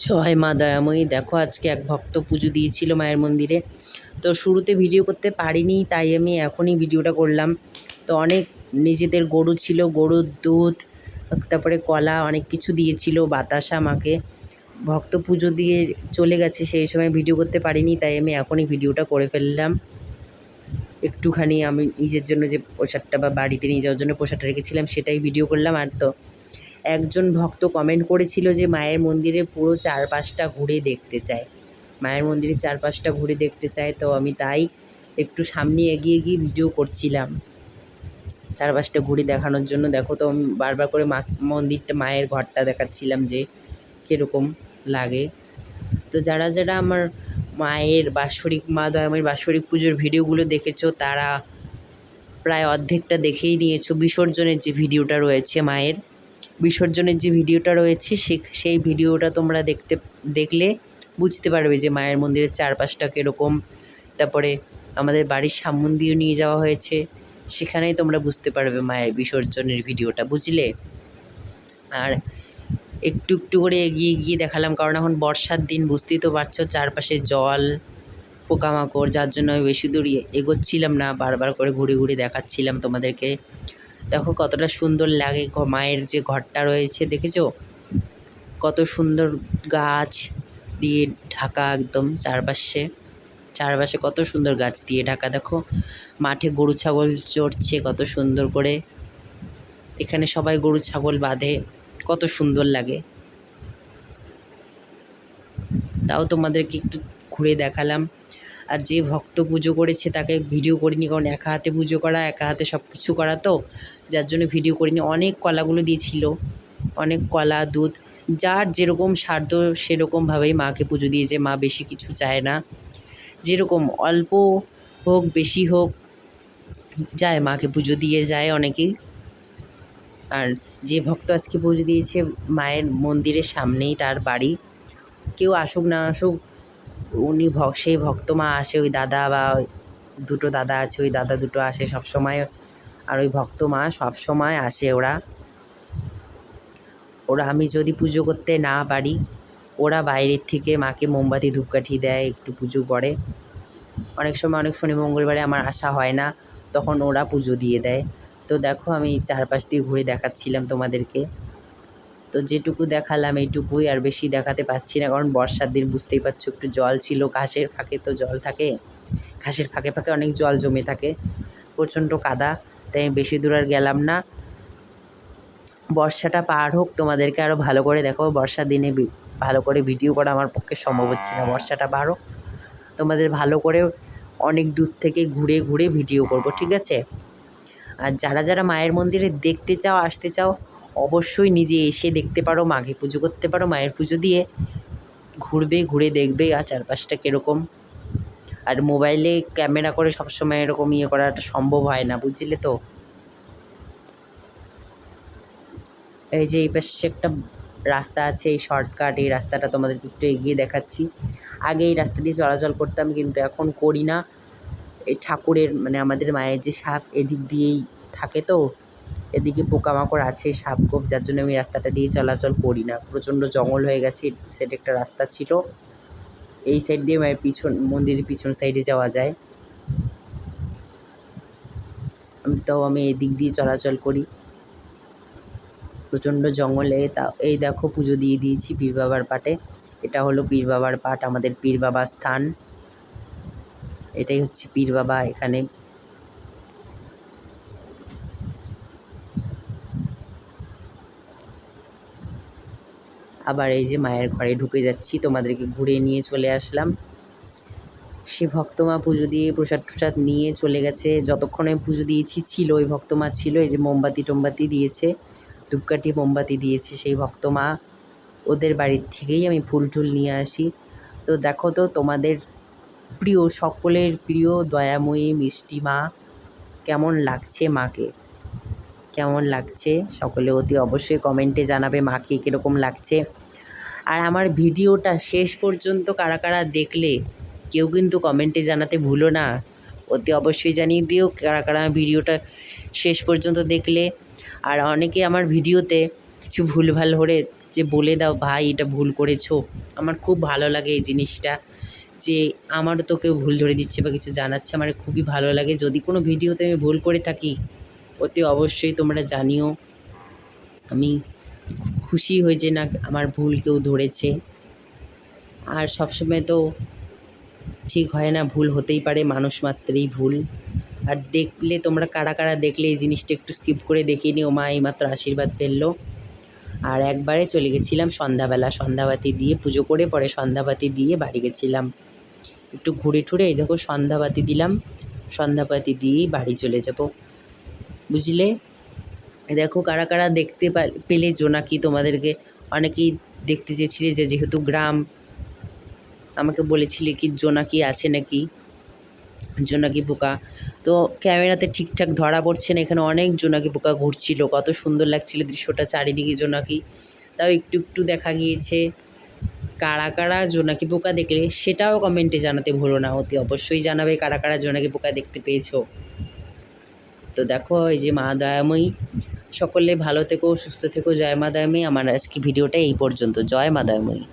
জয় মা দয়াময়ী। দেখো আজকে এক ভক্ত পুজো দিয়েছিল মায়ের মন্দিরে। তো শুরুতে ভিডিও করতে পারিনি, তাই আমি এখনই ভিডিওটা করলাম। তো অনেক নিজেদের গরু ছিল, গরুর দুধ, তারপরে কলা, অনেক কিছু দিয়েছিল, বাতাসা মাকে। ভক্ত পুজো দিয়ে চলে গেছে, সেই সময় ভিডিও করতে পারিনি, তাই আমি এখনই ভিডিওটা করে ফেললাম। একটুখানি আমি নিজের জন্য যে প্রসাদটা বা বাড়িতে নিয়ে যাওয়ার জন্য প্রসাদটা রেখেছিলাম সেটাই ভিডিও করলাম। আর তো একজন ভক্ত কমেন্ট করেছিল যে মায়ের মন্দিরে পুরো চারপাশটা ঘুরে দেখতে চায়, মায়ের মন্দিরের চারপাশটা ঘুরে দেখতে চায়। তো আমি তাই একটু সামনে এগিয়ে গিয়ে ভিডিও করছিলাম চারপাশটা ঘুরে দেখানোর জন্য। দেখো তো আমি বারবার করে মন্দিরটা, মায়ের ঘরটা দেখাচ্ছিলাম যে কীরকম লাগে। তো যারা যারা আমার মায়ের বাৎসরিক, মা দয়াময়ের বাৎসরিক পুজোর ভিডিওগুলো দেখেছো তারা প্রায় অর্ধেকটা দেখেই নিয়েছো। বিসর্জনের যে ভিডিওটা রয়েছে, মায়ের বিসর্জনের যে ভিডিওটা রয়েছে সেই ভিডিওটা তোমরা দেখলে বুঝতে পারবে যে মায়ের মন্দিরের চারপাশটা কীরকম। তারপরে আমাদের বাড়ির সামন দিয়েও নিয়ে যাওয়া হয়েছে, সেখানেই তোমরা বুঝতে পারবে মায়ের বিসর্জনের ভিডিওটা, বুঝলে। আর একটু একটু করে এগিয়ে গিয়ে দেখালাম, কারণ এখন বর্ষার দিন, বুঝতেই তো পারছো, চারপাশে জল, পোকামাকড়, যার জন্য আমি বেশি দূর এগোচ্ছিলাম না, বারবার করে ঘুরে ঘুরে দেখাচ্ছিলাম তোমাদেরকে। দেখো কতটা সুন্দর লাগে মায়ের যে ঘরটা রয়েছে, দেখেছো কত সুন্দর গাছ দিয়ে ঢাকা, একদম চারপাশে কত সুন্দর গাছ দিয়ে ঢাকা। দেখো মাঠে গরু ছাগল চড়ছে কত সুন্দর করে, এখানে সবাই গরু ছাগল বাঁধে, কত সুন্দর লাগে। তাও তোমাদেরকে একটু ঘুরে দেখালাম। আর যে ভক্ত পুজো করেছে তাকে ভিডিও করিনি, কারণ একা হাতে পুজো করা, একা হাতে সব কিছু করা, তো যার জন্য ভিডিও করিনি। অনেক কলাগুলো দিয়েছিল, অনেক কলা, দুধ, যার যেরকম সাধ্য সেরকমভাবেই মাকে পুজো দিয়েছে। মা বেশি কিছু চায় না, যেরকম অল্প হোক বেশি হোক যায়, মাকে পুজো দিয়ে যায় অনেকেই। আর যে ভক্ত আজকে পুজো দিয়েছে মায়ের মন্দিরের সামনেই তার বাড়ি, কেউ আসুক না আসুক, উনি সেই ভক্ত মা আসে, ওই দাদা বা দুটো দাদা আছে, ওই দাদা দুটো আসে সবসময়, আর ওই ভক্ত মা সবসময় আসে। ওরা আমি যদি পুজো করতে না পারি, ওরা বাইরের থেকে মাকে মোমবাতি ধূপকাঠি দেয়, একটু পুজো করে। অনেক সময় অনেক শনি মঙ্গলবারে আমার আসা হয় না, তখন ওরা পুজো দিয়ে দেয়। তো দেখো আমি চারপাশ দিয়ে ঘুরে দেখাচ্ছিলাম তোমাদেরকে। তো যেটুকু দেখালাম এইটুকুই, আর বেশি দেখাতে পারছি না, কারণ বর্ষার দিন, বুঝতেই পারছো, একটু জল ছিল, ঘাসের ফাঁকে তো জল থাকে, ঘাসের ফাঁকে ফাঁকে অনেক জল জমে থাকে, প্রচণ্ড কাদা, তাই আমি বেশি দূর আর গেলাম না। বর্ষাটা পার হোক, তোমাদেরকে আরও ভালো করে দেখো। বর্ষার দিনে ভালো করে ভিডিও করা আমার পক্ষে সম্ভব হচ্ছে না, বর্ষাটা পার হোক, তোমাদের ভালো করে অনেক দূর থেকে ঘুরে ঘুরে ভিডিও করব, ঠিক আছে। আর যারা যারা মায়ের মন্দিরে দেখতে চাও, আসতে চাও, অবশ্যই নিজে এসে দেখতে পারো, মাকে পুজো করতে পারো, মায়ের পুজো দিয়ে ঘুরবে, ঘুরে দেখবে আর চারপাশটা কীরকম। আর মোবাইলে ক্যামেরা করে সবসময় এরকম করাটা সম্ভব হয় না, বুঝলে তো। এই যে এই পাশে একটা রাস্তা আছে, এই শর্টকাট, এই রাস্তাটা তোমাদেরকে একটু এগিয়ে দেখাচ্ছি। আগে এই রাস্তা দিয়ে চলাচল করতাম, কিন্তু এখন করি না। এই ঠাকুরের, মানে আমাদের মায়ের যে সাপ, এদিক দিয়েই থাকে, তো এদিকে পোকামাকড় আছে, সাপ গোপ, যার জন্য আমি রাস্তাটা দিয়ে চলাচল করি না। প্রচণ্ড জঙ্গল হয়ে গেছে, সেটা একটা রাস্তা ছিল, এই সাইড দিয়ে মায়ের মন্দিরের পিছন সাইডে যাওয়া যায়, আমি এদিক দিয়ে চলাচল করি। প্রচণ্ড জঙ্গলে, তা এই দেখো পুজো দিয়ে দিয়েছি পীর বাবার পাটে। এটা হলো পীর বাবার পাট, আমাদের পীর বাবার স্থান, এটাই হচ্ছে পীর বাবা। এখানে আবার এই যে মায়ের ঘরে ঢুকে যাচ্ছি, তোমাদেরকে ঘুরে নিয়ে চলে আসলাম। সে ভক্তমা পুজো দিয়ে প্রসাদ টসাদ নিয়ে চলে গেছে। যতক্ষণ আমি পুজো দিয়েছি ছিল, ওই ভক্তমা ছিল, এই যে মোমবাতি টোমবাতি দিয়েছে, ধূপকাঠি মোমবাতি দিয়েছে সেই ভক্তমা, ওদের বাড়ির থেকেই আমি ফুল টুল নিয়ে আসি। তো দেখো তো তোমাদের প্রিয়, সকলের প্রিয় দয়াময়ী মিষ্টি মা, কেমন লাগছে মাকে, কেমন লাগছে সকলে অতি অবশ্যই কমেন্টে জানাবে মাকে কীরকম লাগছে। আর আমার ভিডিওটা শেষ পর্যন্ত কারা কারা দেখলে কেউ কিন্তু কমেন্টে জানাতে ভুলো না, অতি অবশ্যই জানিয়ে দিও কারা কারা ভিডিওটা শেষ পর্যন্ত দেখলে। আর অনেকে আমার ভিডিওতে কিছু ভুলভাল করে যে বলে দাও ভাই এটা ভুল করেছো। আমার খুব ভালো লাগে এই জিনিসটা, যে আমারও তো কেউ ভুল ধরে দিচ্ছে বা কিছু জানাচ্ছে, আমার খুবই ভালো লাগে। যদি কোনো ভিডিওতে আমি ভুল করে থাকি অতি অবশ্যই তোমরা জানিও। আমি খুব খুশি হই যে না আমার ভুল কেউ ধরেছে। আর সবসময় তো ঠিক হয় না, ভুল হতেই পারে, মানুষ মাত্রেই ভুল। আর দেখলে তোমরা কারা কারা দেখলে এই জিনিসটা একটু স্কিপ করে দেখিয়ে নিও। মা এইমাত্র আশীর্বাদ ফেললো। আর একবারে চলে গেছিলাম সন্ধ্যাবেলা, সন্ধ্যাবাতি দিয়ে পুজো করে পরে সন্ধ্যাবাতি দিয়ে বাড়ি গেছিলাম। একটু ঘুরে ঠুরে এই দেখো সন্ধ্যাবাতি দিলাম, সন্ধ্যাবাতি দিয়েই বাড়ি চলে যাব, বুঝলে। দেখো কারা কারা দেখতে পেলে জোনাকি। তোমাদেরকে অনেকেই দেখতে চেয়েছিলে, যে যেহেতু গ্রাম আমাকে বলেছিলে কি জোনাকি আছে নাকি, জোনাকি পোকা। তো ক্যামেরাতে ঠিকঠাক ধরা পড়ছে না, এখানে অনেক জোনাকি পোকা ঘুরছিল, কত সুন্দর লাগছিল দৃশ্যটা, চারিদিকে জোনাকি। তাও একটু একটু দেখা গিয়েছে। কারা কারা জোনাকি পোকা দেখলে সেটাও কমেন্টে জানাতে ভুলো না, অতি অবশ্যই জানাবে কারা কারা জোনাকি পোকা দেখতে পেয়েছো। তো দেখো এই যে মা দয়াময়ী, সকলে ভালো থেকো, সুস্থ থেকো, জয় মা দয়াময়ী। আমার আজকে ভিডিওটা এই পর্যন্ত। জয় মা দয়াময়ী।